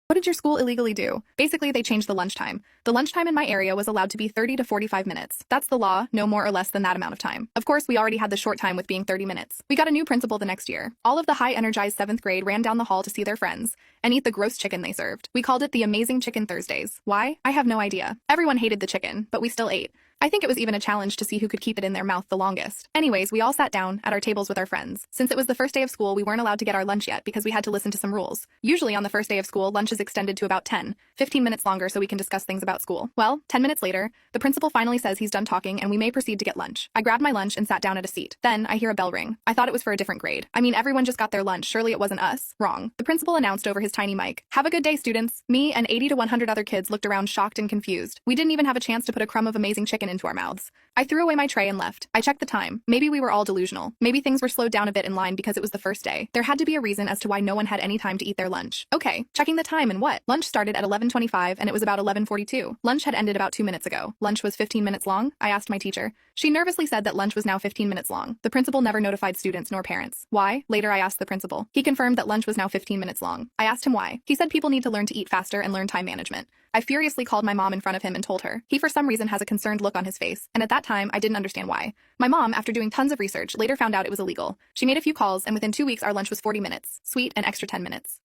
What did your school illegally do? Basically, they changed the lunchtime. The lunchtime in my area was allowed to be 30 to 45 minutes. That's the law, no more or less than that amount of time. Of course, we already had the short time with being 30 minutes. We got a new principal the next year. All of the high-energized 7th grade ran down the hall to see their friends and eat the gross chicken they served. We called it the Amazing Chicken Thursdays. Why? I have no idea. Everyone hated the chicken, but we still ate. I think it was even a challenge to see who could keep it in their mouth the longest. Anyways, we all sat down at our tables with our friends. Since it was the first day of school, we weren't allowed to get our lunch yet because we had to listen to some rules. Usually on the first day of school, lunch is extended to about 15 minutes longer so we can discuss things about school. Well, 10 minutes later, the principal finally says he's done talking and we may proceed to get lunch. I grabbed my lunch and sat down at a seat. Then I hear a bell ring. I thought it was for a different grade. I mean, everyone just got their lunch. Surely it wasn't us. Wrong. The principal announced over his tiny mic, "Have a good day, students." Me and 80 to 100 other kids looked around shocked and confused. We didn't even have a chance to put a crumb of amazing chicken into our mouths. I threw away my tray and left. I checked the time. Maybe we were all delusional. Maybe things were slowed down a bit in line because it was the first day. There had to be a reason as to why no one had any time to eat their lunch. Okay, checking the time and what? Lunch started at 11:25 and it was about 11:42. Lunch had ended about 2 minutes ago. Lunch was 15 minutes long? I asked my teacher. She nervously said that lunch was now 15 minutes long. The principal never notified students nor parents. Why? Later I asked the principal. He confirmed that lunch was now 15 minutes long. I asked him why. He said people need to learn to eat faster and learn time management. I furiously called my mom in front of him and told her. He for some reason has a concerned look on his face, and at that time I didn't understand why. My mom, after doing tons of research, later found out it was illegal. She made a few calls, and within 2 weeks our lunch was 40 minutes. Sweet, and extra 10 minutes.